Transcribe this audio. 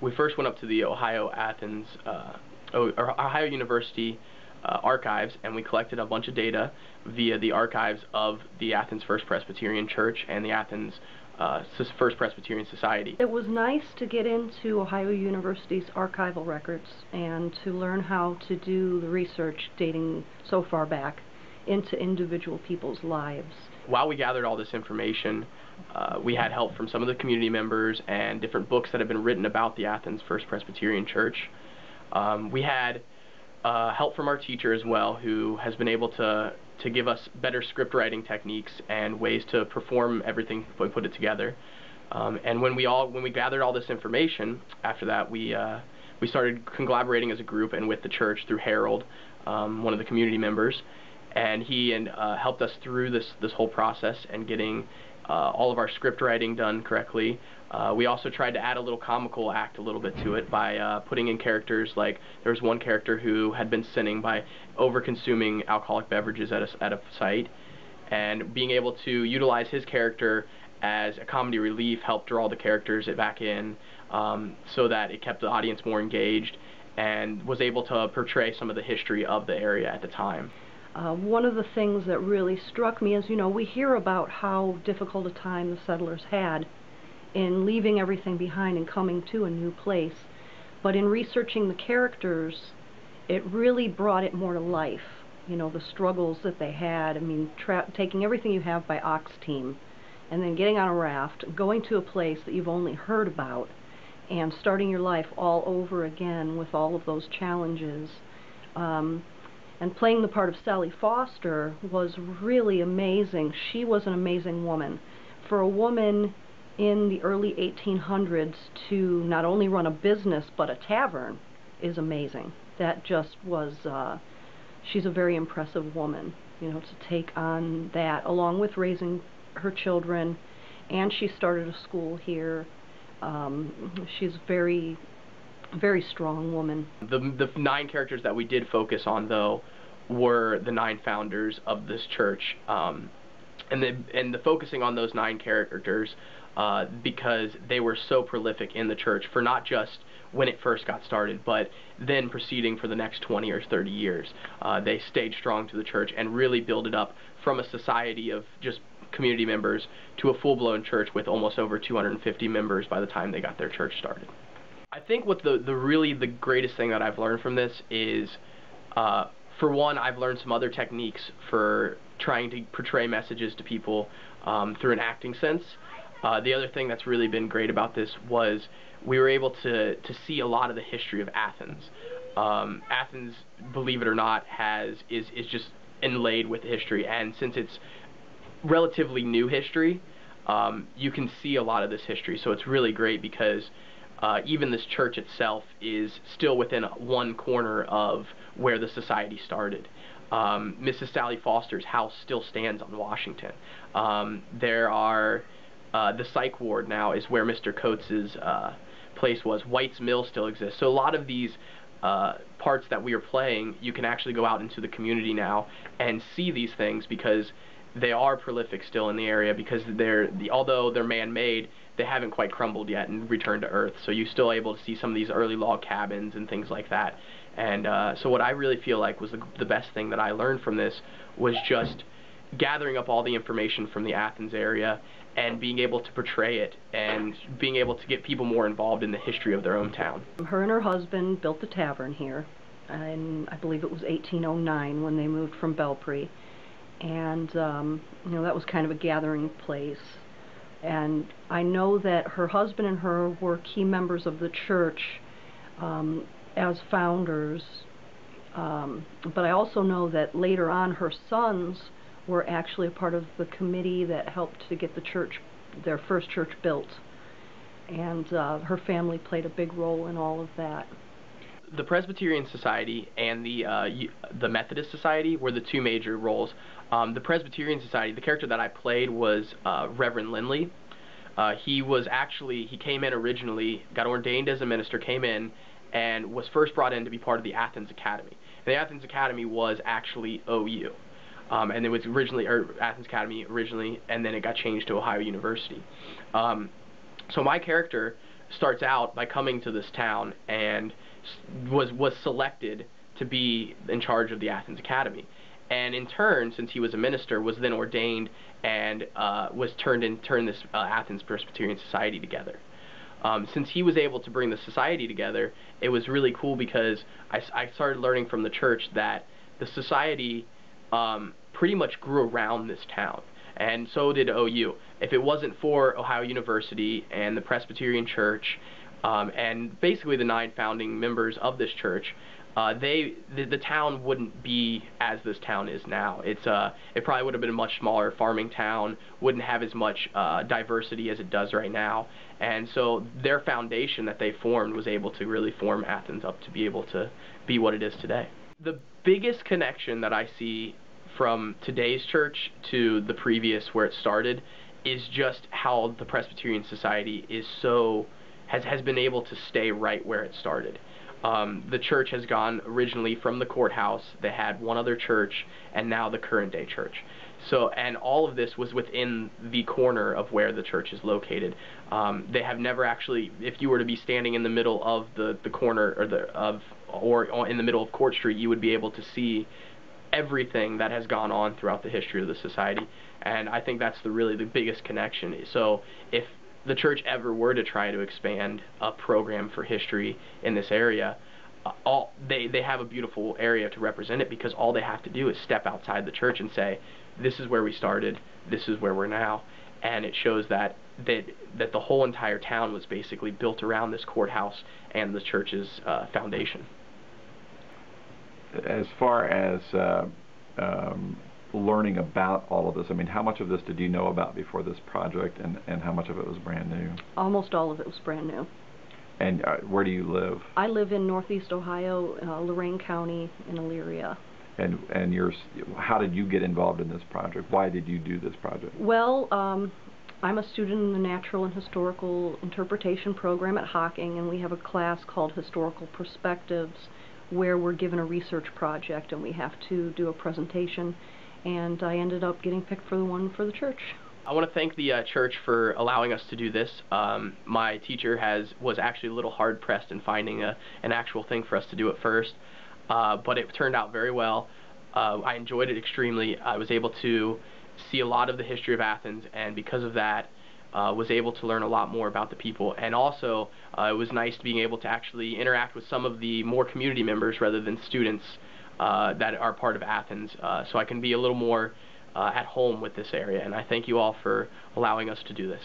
we first went up to the Ohio University archives, and we collected a bunch of data via the archives of the Athens First Presbyterian Church and the Athens First Presbyterian Society. It was nice to get into Ohio University's archival records and to learn how to do the research dating so far back into individual people's lives. While we gathered all this information, we had help from some of the community members and different books that have been written about the Athens First Presbyterian Church. We had help from our teacher as well, who has been able to give us better script writing techniques and ways to perform everything we put it together. And when we gathered all this information, after that we started collaborating as a group and with the church through Harold, one of the community members, and he helped us through this whole process and getting all of our script writing done correctly. We also tried to add a little comical act a little bit to it by putting in characters. Like, there was one character who had been sinning by over-consuming alcoholic beverages at a site, and being able to utilize his character as a comedy relief helped draw the characters back in, so that it kept the audience more engaged and was able to portray some of the history of the area at the time. One of the things that really struck me is, we hear about how difficult a time the settlers had in leaving everything behind and coming to a new place. But in researching the characters, it really brought it more to life. The struggles that they had. I mean, taking everything you have by ox team and then getting on a raft, going to a place that you've only heard about, and starting your life all over again with all of those challenges. And playing the part of Sally Foster was really amazing. She was an amazing woman. For a woman in the early 1800s to not only run a business but a tavern is amazing. That just was, she's a very impressive woman, to take on that, along with raising her children, and she started a school here. She's a very, very strong woman. The 9 characters that we did focus on, though, were the 9 founders of this church, and the focusing on those 9 characters because they were so prolific in the church for not just when it first got started, but then proceeding for the next 20 or 30 years. They stayed strong to the church and really built it up from a society of just community members to a full-blown church with almost over 250 members by the time they got their church started. I think what the greatest thing that I've learned from this is, for one, I've learned some other techniques for trying to portray messages to people through an acting sense. The other thing that's really been great about this was we were able to see a lot of the history of Athens. Athens, believe it or not, is just inlaid with history, and since it's relatively new history, you can see a lot of this history. So it's really great because even this church itself is still within one corner of where the society started. Mrs. Sally Foster's house still stands on Washington. There are the psych ward now is where Mr. Coates's place was. White's Mill still exists. So a lot of these parts that we are playing, you can actually go out into the community now and see these things because they are prolific still in the area, because although they're man-made, they haven't quite crumbled yet and returned to Earth. So you're still able to see some of these early log cabins and things like that. And so what I really feel like was the best thing that I learned from this was just gathering up all the information from the Athens area and being able to portray it and being able to get people more involved in the history of their own town. Her and her husband built the tavern here, and I believe it was 1809 when they moved from Belpre. And that was kind of a gathering place. And I know that her husband and her were key members of the church as founders, but I also know that later on her sons were actually a part of the committee that helped to get the church, their first church, built, and her family played a big role in all of that. The Presbyterian Society and the Methodist Society were the 2 major roles. The Presbyterian Society, the character that I played was Reverend Lindley. He came in originally, got ordained as a minister, came in, and was first brought in to be part of the Athens Academy. And the Athens Academy was actually OU. And it was originally, Athens Academy originally, and then it got changed to Ohio University. So my character starts out by coming to this town and was selected to be in charge of the Athens Academy. And in turn, since he was a minister, was then ordained and was turned this Athens Presbyterian Society together. Since he was able to bring the society together, it was really cool because I started learning from the church that the society pretty much grew around this town, and so did OU. If it wasn't for Ohio University and the Presbyterian Church, and basically the 9 founding members of this church, the town wouldn't be as this town is now. It probably would have been a much smaller farming town, wouldn't have as much diversity as it does right now, and so their foundation that they formed was able to really form Athens up to be able to be what it is today. The biggest connection that I see from today's church to the previous where it started is just how the Presbyterian Society has been able to stay right where it started. The church has gone originally from the courthouse. They had one other church, and now the current day church. So, and all of this was within the corner of where the church is located. They have never actually, if you were to be standing in the middle of the corner or in the middle of Court Street, you would be able to see everything that has gone on throughout the history of the society. And I think that's really the biggest connection. So if the church ever were to try to expand a program for history in this area, they have a beautiful area to represent it, because all they have to do is step outside the church and say, this is where we started, this is where we're now. And it shows that the whole entire town was basically built around this courthouse and the church's foundation. As far as learning about all of this, I mean, how much of this did you know about before this project, and how much of it was brand new? Almost all of it was brand new. And where do you live? I live in Northeast Ohio, Lorain County, in Elyria. And how did you get involved in this project? Why did you do this project? Well, I'm a student in the Natural and Historical Interpretation program at Hocking, and we have a class called Historical Perspectives, where we're given a research project and we have to do a presentation, and I ended up getting picked for the one for the church. I want to thank the church for allowing us to do this. My teacher was actually a little hard-pressed in finding an actual thing for us to do at first, but it turned out very well. I enjoyed it extremely. I was able to see a lot of the history of Athens, and because of that, was able to learn a lot more about the people. And also, it was nice being able to actually interact with some of the more community members rather than students that are part of Athens, so I can be a little more at home with this area. And I thank you all for allowing us to do this.